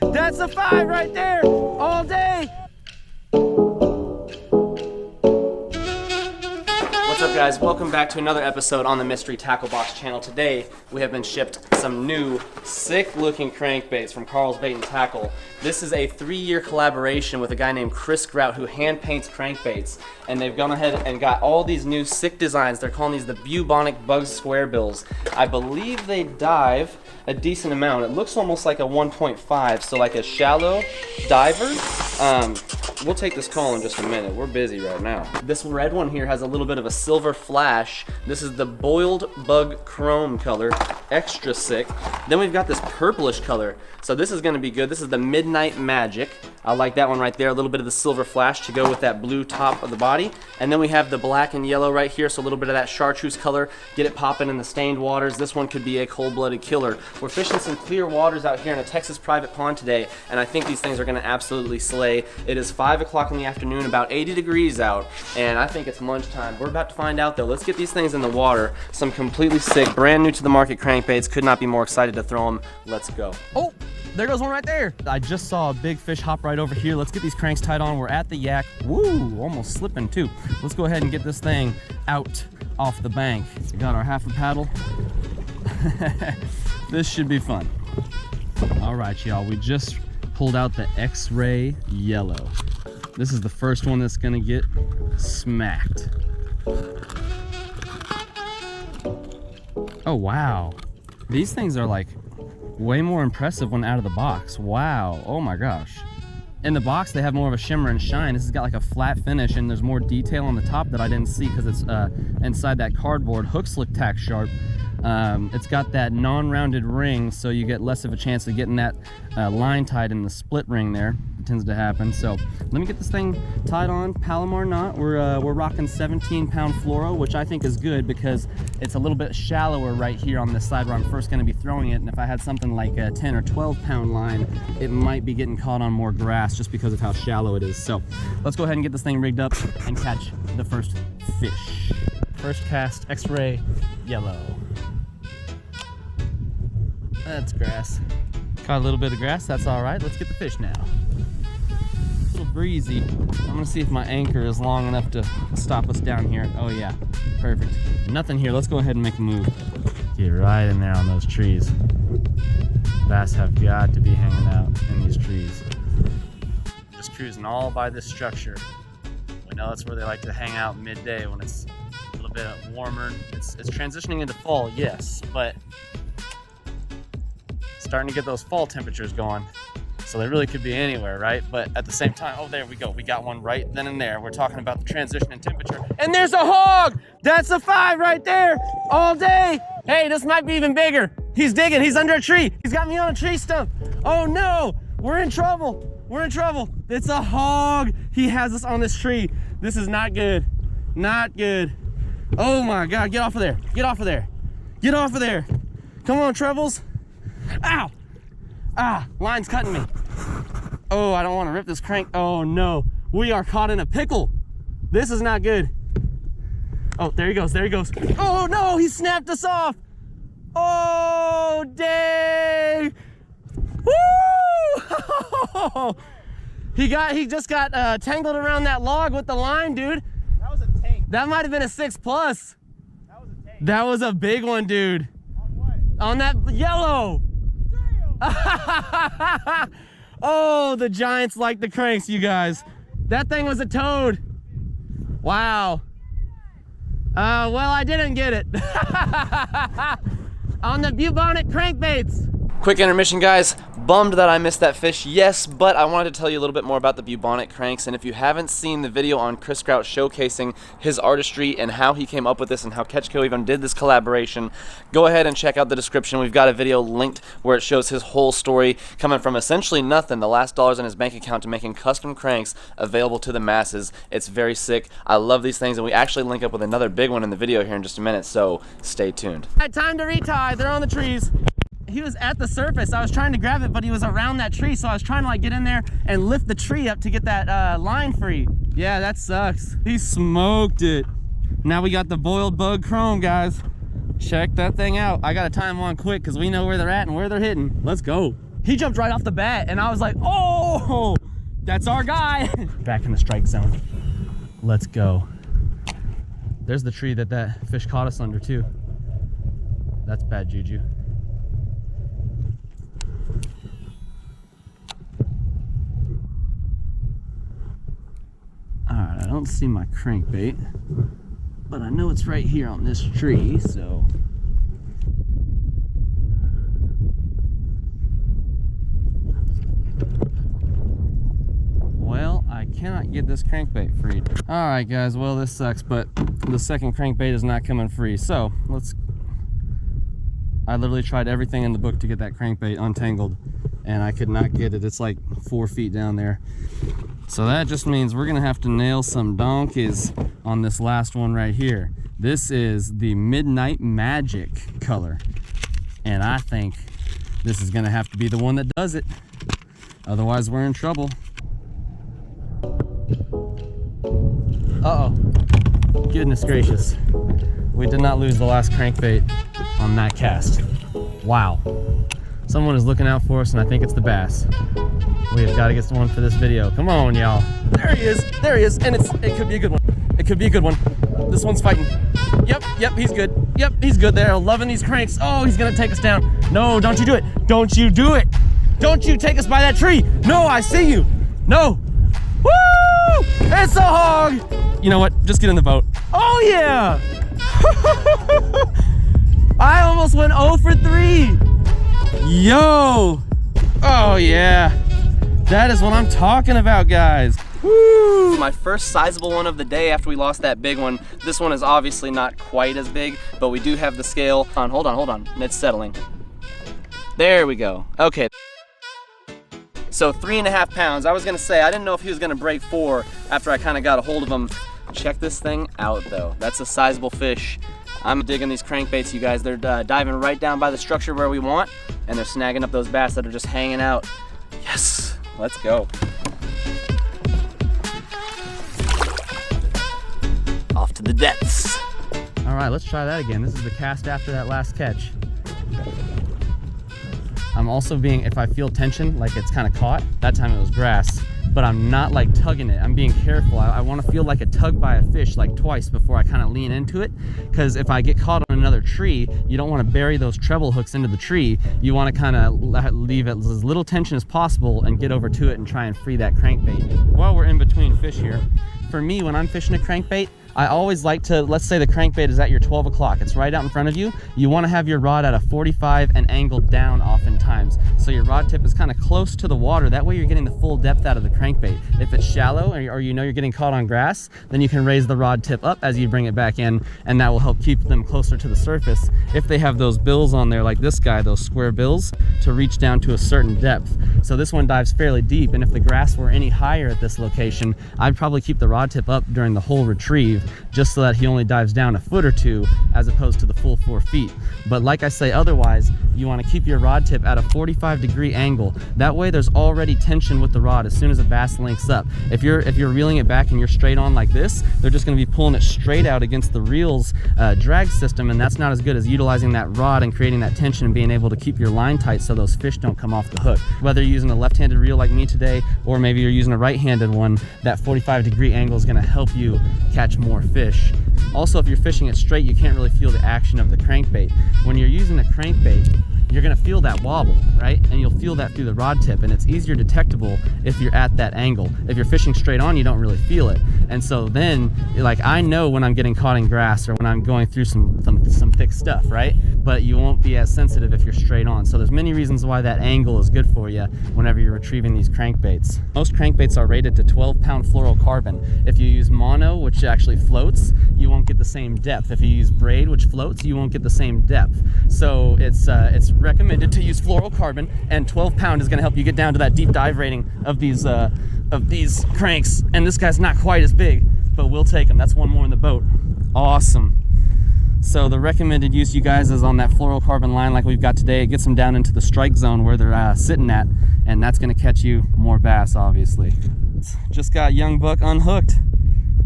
That's a 5 right there, all day. What's up, guys? Welcome back to another episode on the Mystery Tackle Box channel. Today, we have been shipped some new, sick-looking crankbaits from Carl's Bait and Tackle. This is a 3-year collaboration with a guy named 𝗙𝗻𝗋𝗶 who hand paints crankbaits, and they've gone ahead and got all these new sick designs. They're calling these the 𝗙𝗏𝗏𝗶𝗹 bug squarebills. I believe they dive a decent amount. It looks almost like a 1.5, so like a shallow diver. We'll take this call in just a minute. We're busy right now. This red one here has a little bit of a silver flash. This is the boiled bug chrome color, extra sick. Then we've got this purplish color. So this is gonna be good. This is the Midnight Magic. I like that one right there. A little bit of the silver flash to go with that blue top of the body. And then we have the black and yellow right here. So a little bit of that chartreuse color. Get it popping in the stained waters. This one could be a cold-blooded killer. We're fishing some clear waters out here in a Texas private pond today, and I think these things are gonna absolutely slay. It is 5 o'clock in the afternoon, about 80 degrees out, and I think it's lunchtime. We're about to find out though. Let's get these things in the water. Some completely sick, brand new to the market crankbaits. Could not be more excited to throw them. Let's go. Oh, there goes one right there. I just saw a big fish hop right over here. Let's get these cranks tied on. We're at the yak. Woo, almost slipping too. Let's go ahead and get this thing out off the bank. We got our half a paddle. This should be fun. All right, y'all, we just pulled out the X-ray yellow. This is the first one that's gonna get smacked. Oh, wow. These things are like way more impressive when out of the box. Wow, oh my gosh. In the box, they have more of a shimmer and shine. This has got like a flat finish, and there's more detail on the top that I didn't see because it's inside that cardboard. Hooks look tack sharp. It's got that non-rounded ring, so you get less of a chance of getting that line tied in the split ring there. It tends to happen. So let me get this thing tied on. Palomar knot. We're rocking 17-pound fluoro, which I think is good because it's a little bit shallower right here on this side where I'm first going to be throwing it. And if I had something like a 10 or 12-pound line, it might be getting caught on more grass just because of how shallow it is. So let's go ahead and get this thing rigged up and catch the first fish. First cast, X-ray yellow. That's grass. Caught a little bit of grass, that's all right. Let's get the fish now. A little breezy. I'm gonna see if my anchor is long enough to stop us down here. Oh yeah, perfect. Nothing here, let's go ahead and make a move. Get right in there on those trees. Bass have got to be hanging out in these trees. Just cruising all by this structure. We know that's where they like to hang out midday when it's a little bit warmer. It's transitioning into fall, yes, but starting to get those fall temperatures going, so they really could be anywhere, right? But at the same time, oh, there we go. We got one right then and there. We're talking about the transition in temperature, and there's a hog. That's a 5 right there, all day. Hey, this might be even bigger. He's digging. He's under a tree. He's got me on a tree stump. Oh no, we're in trouble. We're in trouble. It's a hog. He has us on this tree. This is not good. Not good. Oh my God, get off of there. Get off of there. Get off of there. Come on, Trebles. Ow! Ah, line's cutting me. Oh, I don't want to rip this crank. Oh no, we are caught in a pickle. This is not good. Oh, there he goes, there he goes. Oh no, he snapped us off. Oh, dang. Woo! He just got tangled around that log with the line, dude. That was a tank. That might have been a 6+. That was a tank. That was a big one, dude. On what? On that yellow. Damn. Oh, the Giants like the cranks, you guys. That thing was a toad. Wow. Well, I didn't get it. On the 𝗙𝗏𝗏𝗶𝗹 crankbaits. Quick intermission, guys. Bummed that I missed that fish, yes, but I wanted to tell you a little bit more about the 𝗙𝗏𝗏𝗶𝗹 cranks, and if you haven't seen the video on 𝗙𝗻𝗋𝗶 showcasing his artistry and how he came up with this and how 𝗙𝗻𝗶𝗹 did this collaboration, go ahead and check out the description. We've got a video linked where it shows his whole story, coming from essentially nothing, the last dollars in his bank account, to making custom cranks available to the masses. It's very sick. I love these things, and we actually link up with another big one in the video here in just a minute, so stay tuned. Time to retie. They're on the trees. He was at the surface. I was trying to grab it, but he was around that tree, so I was trying to like get in there and lift the tree up to get that line free. Yeah, that sucks. He smoked it. Now we got the boiled bug chrome, guys. Check that thing out. I gotta tie them on quick because we know where they're at and where they're hitting. Let's go. He jumped right off the bat, and I was like, oh, that's our guy. Back in the strike zone. Let's go. There's the tree that fish caught us under too. That's bad juju. All right, I don't see my crankbait, but I know it's right here on this tree, so. Well, I cannot get this crankbait freed. All right, guys, well, this sucks, but the second crankbait is not coming free. So I literally tried everything in the book to get that crankbait untangled, and I could not get it. It's like 4 feet down there. So that just means we're gonna have to nail some donkeys on this last one right here. This is the Midnight Magic color, and I think this is gonna have to be the one that does it. Otherwise, we're in trouble. Uh-oh. Goodness gracious. We did not lose the last crankbait on that cast. Wow. Someone is looking out for us, and I think it's the bass. We have got to get someone for this video. Come on, y'all. There he is. There he is. And it could be a good one. It could be a good one. This one's fighting. Yep, he's good. Yep, he's good there. Loving these cranks. Oh, he's going to take us down. No, don't you do it. Don't you do it. Don't you take us by that tree. No, I see you. No. Woo! It's a hog. You know what? Just get in the boat. Oh, yeah. I almost went 0 for 3. Yo. Oh, yeah. That is what I'm talking about, guys. Woo! My first sizable one of the day after we lost that big one. This one is obviously not quite as big, but we do have the scale. Hold on. It's settling. There we go. Okay. So 3.5 pounds. I was gonna say, I didn't know if he was gonna break 4 after I kind of got a hold of him. Check this thing out though. That's a sizable fish. I'm digging these crankbaits, you guys. They're diving right down by the structure where we want, and they're snagging up those bass that are just hanging out. Yes, let's go. Off to the depths. All right, let's try that again. This is the cast after that last catch. I'm also being, if I feel tension, like it's kind of caught, that time it was grass, but I'm not like tugging it. I'm being careful. I want to feel like a tug by a fish like twice before I kind of lean into it, because if I get caught on another tree, you don't want to bury those treble hooks into the tree. You want to kind of leave it as little tension as possible and get over to it and try and free that crankbait. While we're in between fish here, for me, when I'm fishing a crankbait, I always like to, let's say the crankbait is at your 12 o'clock. It's right out in front of you. You want to have your rod at a 45 and angled down oftentimes. So your rod tip is kind of close to the water. That way you're getting the full depth out of the crankbait. If it's shallow or you know you're getting caught on grass, then you can raise the rod tip up as you bring it back in, and that will help keep them closer to the surface. If they have those bills on there like this guy, those square bills, to reach down to a certain depth. So this one dives fairly deep, and if the grass were any higher at this location, I'd probably keep the rod tip up during the whole retrieve, just so that he only dives down 1 foot or 2 as opposed to the full 4 feet. But like I say, otherwise, you want to keep your rod tip at a 45-degree angle. That way there's already tension with the rod as soon as a bass links up. If you're reeling it back and you're straight on like this, they're just going to be pulling it straight out against the reel's drag system, and that's not as good as utilizing that rod and creating that tension and being able to keep your line tight so those fish don't come off the hook. Whether you're using a left-handed reel like me today, or maybe you're using a right-handed one, that 45-degree angle is going to help you catch more fish. Also, if you're fishing it straight, you can't really feel the action of the crankbait. When you're using a crankbait, you're gonna feel that wobble, right? And you'll feel that through the rod tip, and it's easier detectable if you're at that angle. If you're fishing straight on, you don't really feel it. And so then, like, I know when I'm getting caught in grass or when I'm going through some thick stuff, right? But you won't be as sensitive if you're straight on. So there's many reasons why that angle is good for you whenever you're retrieving these crankbaits. Most crankbaits are rated to 12-pound fluorocarbon. If you use mono, which actually floats, you won't get the same depth. If you use braid, which floats, you won't get the same depth. So it's recommended to use fluorocarbon, and 12-pound is going to help you get down to that deep dive rating of these cranks. And this guy's not quite as big, but we'll take him. That's one more in the boat. Awesome. So the recommended use, you guys, is on that fluorocarbon line like we've got today. It gets them down into the strike zone where they're sitting at, and that's going to catch you more bass, obviously. Just got young buck unhooked.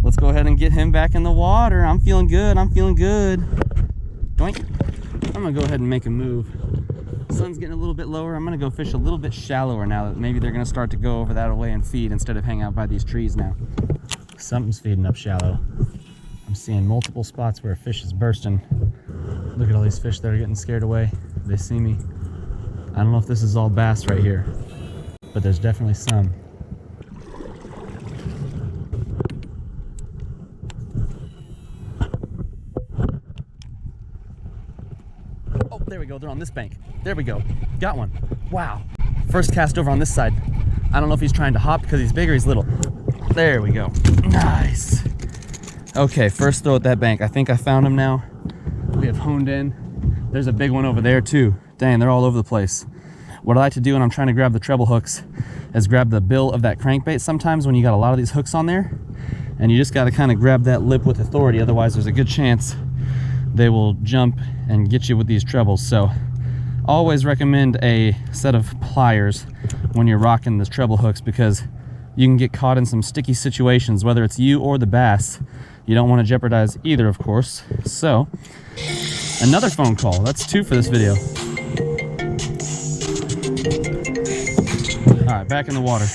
Let's go ahead and get him back in the water. I'm feeling good. I'm feeling good. Doink. I'm gonna go ahead and make a move. Sun's getting a little bit lower. I'm gonna go fish a little bit shallower now that maybe they're gonna start to go over that way and feed instead of hang out by these trees now. Something's feeding up shallow. I'm seeing multiple spots where a fish is bursting. Look at all these fish that are getting scared away. They see me. I don't know if this is all bass right here, but there's definitely some. Oh, there we go. They're on this bank. There we go. Got one. Wow. First cast over on this side. I don't know if he's trying to hop because he's big or he's little. There we go. Nice. Okay, first throw at that bank. I think I found him now. We have honed in. There's a big one over there too. Dang, they're all over the place. What I like to do when I'm trying to grab the treble hooks is grab the bill of that crankbait sometimes when you got a lot of these hooks on there, and you just got to kind of grab that lip with authority, otherwise there's a good chance they will jump and get you with these trebles. So always recommend a set of pliers when you're rocking the treble hooks, because you can get caught in some sticky situations, whether it's you or the bass. You don't want to jeopardize either, of course. So another phone call. That's 2 for this video. All right, back in the water.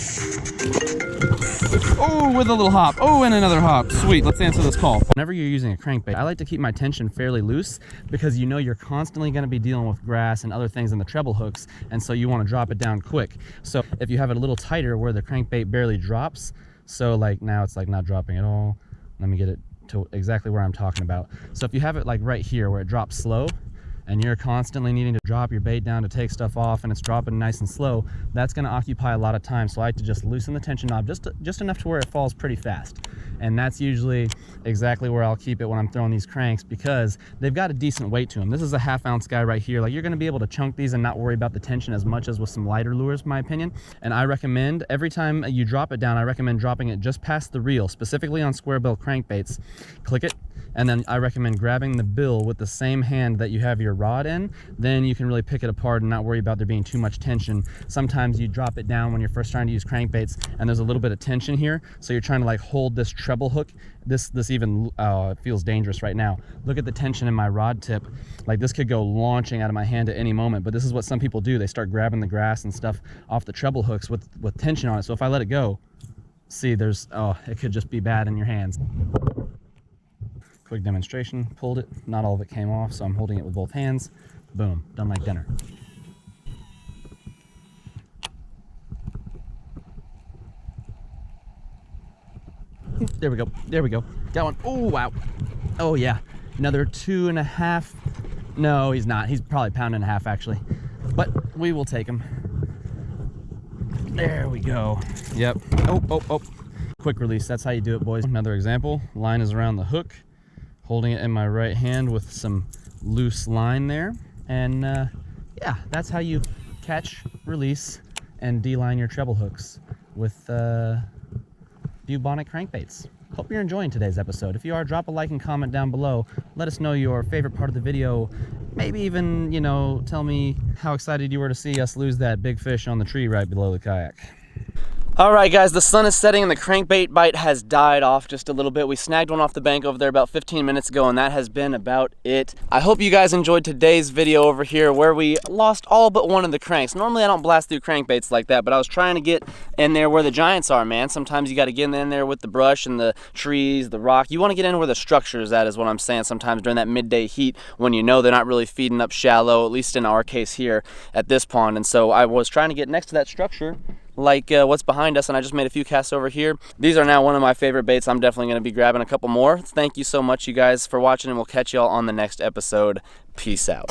Oh, with a little hop. Oh, and another hop. Sweet, let's answer this call. Whenever you're using a crankbait, I like to keep my tension fairly loose, because you know you're constantly going to be dealing with grass and other things in the treble hooks, and so you want to drop it down quick. So if you have it a little tighter where the crankbait barely drops, so like now it's like not dropping at all. Let me get it to exactly where I'm talking about. So if you have it like right here where it drops slow, and you're constantly needing to drop your bait down to take stuff off, and it's dropping nice and slow, that's going to occupy a lot of time. So I like to just loosen the tension knob just enough to where it falls pretty fast. And that's usually exactly where I'll keep it when I'm throwing these cranks, because they've got a decent weight to them. This is a 1/2 ounce guy right here. Like, you're going to be able to chunk these and not worry about the tension as much as with some lighter lures, in my opinion. And I recommend every time you drop it down, I recommend dropping it just past the reel, specifically on Squarebill crankbaits. Click it, and then I recommend grabbing the bill with the same hand that you have your rod in. Then you can really pick it apart and not worry about there being too much tension. Sometimes you drop it down when you're first trying to use crankbaits and there's a little bit of tension here, so you're trying to like hold this treble hook. This even it feels dangerous right now. Look at the tension in my rod tip. Like, this could go launching out of my hand at any moment. But this is what some people do. They start grabbing the grass and stuff off the treble hooks with tension on it. So if I let it go, see, there's it could just be bad in your hands. Quick demonstration, pulled it, not all of it came off, so I'm holding it with both hands. Boom, done like dinner. There we go, there we go. Got one. Oh, wow. Oh yeah, another 2.5. No, he's not. He's probably 1.5 pounds actually, but we will take him. There we go. Yep. Oh. Quick release, that's how you do it, boys. Another example, line is around the hook. Holding it in my right hand with some loose line there. And yeah, that's how you catch, release, and D-line your treble hooks with bubonic crankbaits. Hope you're enjoying today's episode. If you are, drop a like and comment down below. Let us know your favorite part of the video. Maybe even, you know, tell me how excited you were to see us lose that big fish on the tree right below the kayak. All right, guys, the sun is setting and the crankbait bite has died off just a little bit. We snagged one off the bank over there about 15 minutes ago, and that has been about it. I hope you guys enjoyed today's video over here where we lost all but one of the cranks. Normally I don't blast through crankbaits like that, but I was trying to get in there where the giants are, man. Sometimes you got to get in there with the brush and the trees, the rock. You want to get in where the structure is at, is what I'm saying, sometimes during that midday heat when you know they're not really feeding up shallow, at least in our case here at this pond. And so I was trying to get next to that structure, like what's behind us, and I just made a few casts over here. These are now one of my favorite baits. I'm definitely going to be grabbing a couple more. Thank you so much, you guys, for watching, and we'll catch y'all on the next episode. Peace out.